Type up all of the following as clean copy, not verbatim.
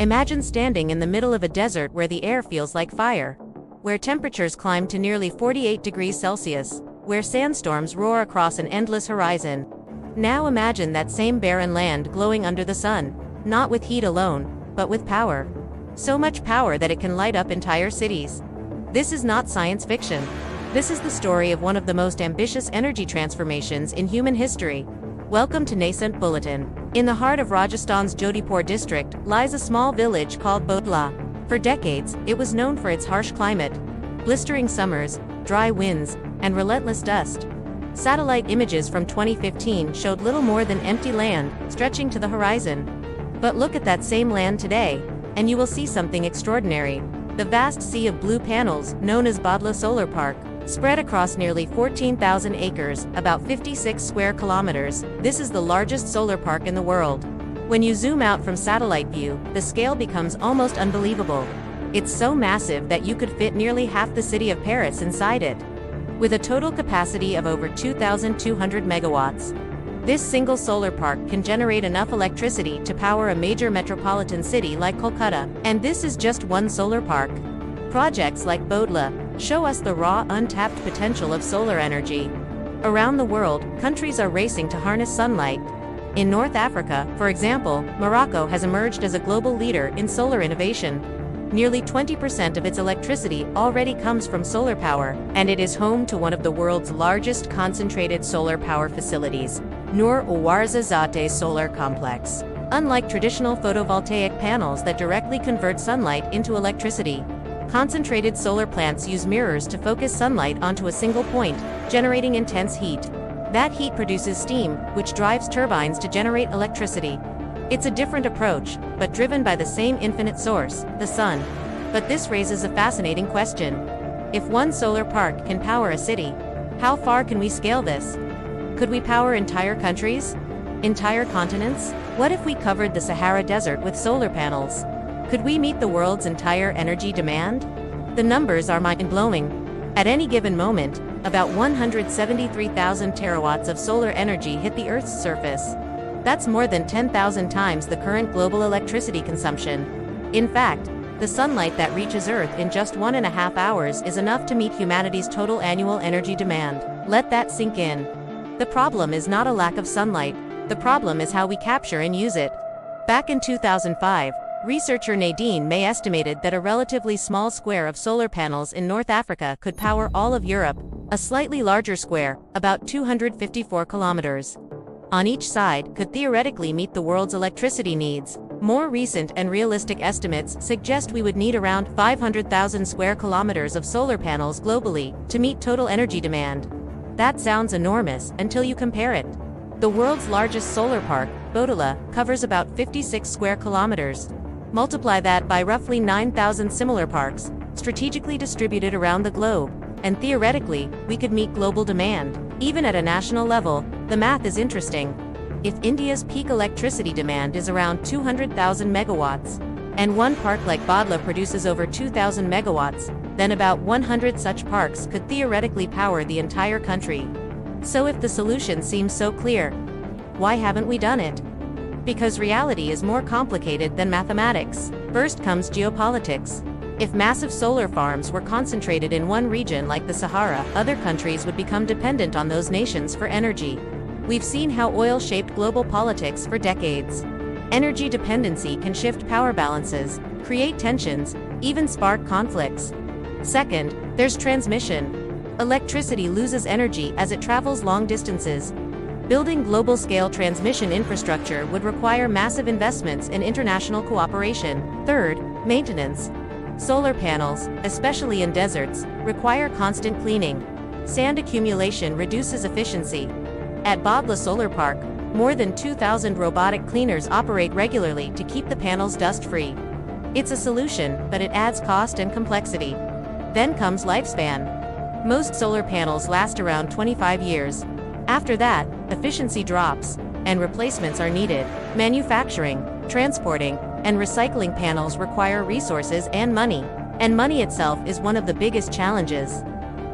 Imagine standing in the middle of a desert where the air feels like fire, where temperatures climb to nearly 48 degrees Celsius, where sandstorms roar across an endless horizon. Now imagine that same barren land glowing under the sun, not with heat alone, but with power. So much power that it can light up entire cities. This is not science fiction. This is the story of one of the most ambitious energy transformations in human history. Welcome to Nascent Bulletin. In the heart of Rajasthan's Jodhpur district lies a small village called Bhadla. For decades, it was known for its harsh climate, blistering summers, dry winds, and relentless dust. Satellite images from 2015 showed little more than empty land, stretching to the horizon. But look at that same land today, and you will see something extraordinary. The vast sea of blue panels, known as Bhadla Solar Park, spread across nearly 14,000 acres, about 56 square kilometers. This is the largest solar park in the world. When you zoom out from satellite view, the scale becomes almost unbelievable. It's so massive that you could fit nearly half the city of Paris inside it. With a total capacity of over 2,200 megawatts, this single solar park can generate enough electricity to power a major metropolitan city like Kolkata. And this is just one solar park. Projects like Bhadla show us the raw, untapped potential of solar energy. Around the world, countries are racing to harness sunlight. In North Africa, for example, Morocco has emerged as a global leader in solar innovation. Nearly 20% of its electricity already comes from solar power, and it is home to one of the world's largest concentrated solar power facilities, Noor Ouarzazate Solar Complex. Unlike traditional photovoltaic panels that directly convert sunlight into electricity, concentrated solar plants use mirrors to focus sunlight onto a single point, generating intense heat. That heat produces steam, which drives turbines to generate electricity. It's a different approach, but driven by the same infinite source, the sun. But this raises a fascinating question. If one solar park can power a city, how far can we scale this? Could we power entire countries? Entire continents? What if we covered the Sahara Desert with solar panels? Could we meet the world's entire energy demand? The numbers are mind-blowing. At any given moment, about 173,000 terawatts of solar energy hit the Earth's surface. That's more than 10,000 times the current global electricity consumption. In fact, the sunlight that reaches Earth in just 1.5 hours is enough to meet humanity's total annual energy demand. Let that sink in. The problem is not a lack of sunlight. The problem is how we capture and use it. Back in 2005, researcher Nadine May estimated that a relatively small square of solar panels in North Africa could power all of Europe, a slightly larger square, about 254 kilometers, on each side, could theoretically meet the world's electricity needs. More recent and realistic estimates suggest we would need around 500,000 square kilometers of solar panels globally to meet total energy demand. That sounds enormous until you compare it. The world's largest solar park, Bhadla, covers about 56 square kilometers. Multiply that by roughly 9,000 similar parks, strategically distributed around the globe, and theoretically, we could meet global demand. Even at a national level, the math is interesting. If India's peak electricity demand is around 200,000 megawatts, and one park like Bhadla produces over 2,000 megawatts, then about 100 such parks could theoretically power the entire country. So if the solution seems so clear, why haven't we done it? Because reality is more complicated than mathematics. First comes geopolitics. If massive solar farms were concentrated in one region like the Sahara, other countries would become dependent on those nations for energy. We've seen how oil shaped global politics for decades. Energy dependency can shift power balances, create tensions, even spark conflicts. Second, there's transmission. Electricity loses energy as it travels long distances. Building global-scale transmission infrastructure would require massive investments in international cooperation. Third, maintenance. Solar panels, especially in deserts, require constant cleaning. Sand accumulation reduces efficiency. At Bhadla Solar Park, more than 2,000 robotic cleaners operate regularly to keep the panels dust-free. It's a solution, but it adds cost and complexity. Then comes lifespan. Most solar panels last around 25 years. After that, efficiency drops, and replacements are needed. Manufacturing, transporting, and recycling panels require resources and money. And money itself is one of the biggest challenges.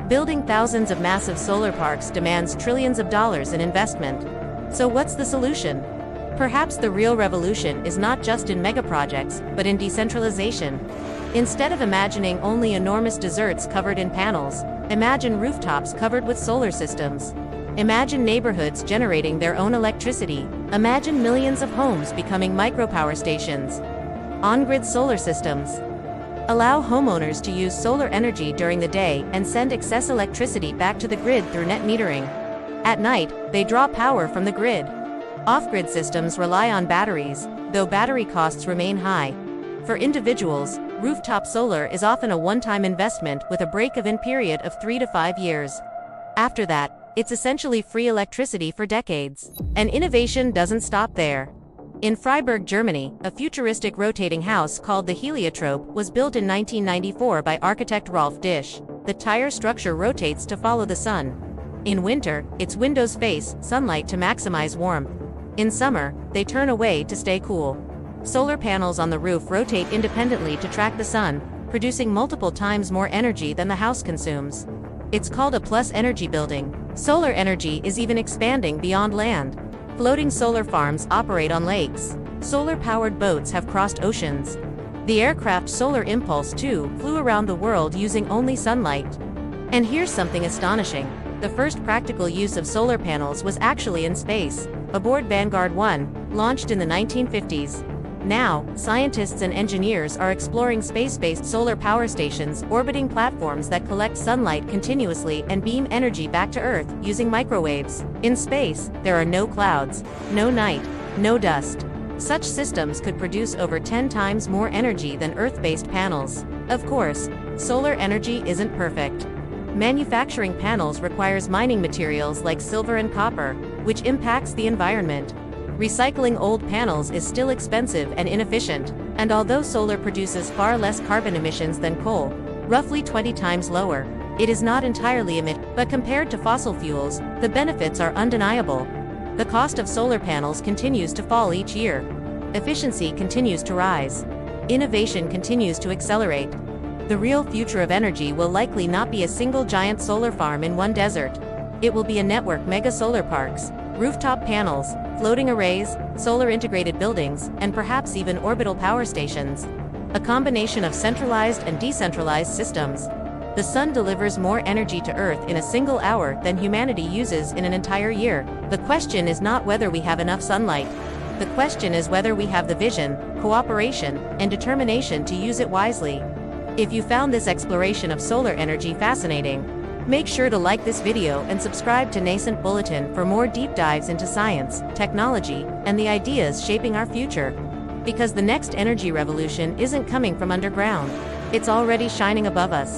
Building thousands of massive solar parks demands trillions of dollars in investment. So what's the solution? Perhaps the real revolution is not just in megaprojects, but in decentralization. Instead of imagining only enormous deserts covered in panels, imagine rooftops covered with solar systems. Imagine neighborhoods generating their own electricity. Imagine millions of homes becoming micropower stations. On-grid solar systems allow homeowners to use solar energy during the day and send excess electricity back to the grid through net metering. At night, they draw power from the grid. Off-grid systems rely on batteries, though battery costs remain high. For individuals, rooftop solar is often a one-time investment with a break-even period of 3 to 5 years. After that, it's essentially free electricity for decades. And innovation doesn't stop there. In Freiburg, Germany, a futuristic rotating house called the Heliotrope was built in 1994 by architect Rolf Disch. The tire structure rotates to follow the sun. In winter, its windows face sunlight to maximize warmth. In summer, they turn away to stay cool. Solar panels on the roof rotate independently to track the sun, producing multiple times more energy than the house consumes. It's called a plus energy building. Solar energy is even expanding beyond land. Floating solar farms operate on lakes. Solar-powered boats have crossed oceans. The aircraft Solar Impulse 2 flew around the world using only sunlight. And here's something astonishing. The first practical use of solar panels was actually in space, aboard Vanguard 1, launched in the 1950s. Now, scientists and engineers are exploring space-based solar power stations orbiting platforms that collect sunlight continuously and beam energy back to Earth using microwaves. In space, there are no clouds, no night, no dust. Such systems could produce over 10 times more energy than Earth-based panels. Of course, solar energy isn't perfect. Manufacturing panels requires mining materials like silver and copper, which impacts the environment. Recycling old panels is still expensive and inefficient, and although solar produces far less carbon emissions than coal, roughly 20 times lower, it is not entirely emitted, but compared to fossil fuels, the benefits are undeniable. The cost of solar panels continues to fall each year. Efficiency continues to rise. Innovation continues to accelerate. The real future of energy will likely not be a single giant solar farm in one desert. It will be a network mega solar parks, rooftop panels, floating arrays, solar-integrated buildings, and perhaps even orbital power stations. A combination of centralized and decentralized systems. The sun delivers more energy to Earth in a single hour than humanity uses in an entire year. The question is not whether we have enough sunlight. The question is whether we have the vision, cooperation, and determination to use it wisely. If you found this exploration of solar energy fascinating, make sure to like this video and subscribe to Nascent Bulletin for more deep dives into science, technology, and the ideas shaping our future. Because the next energy revolution isn't coming from underground. It's already shining above us.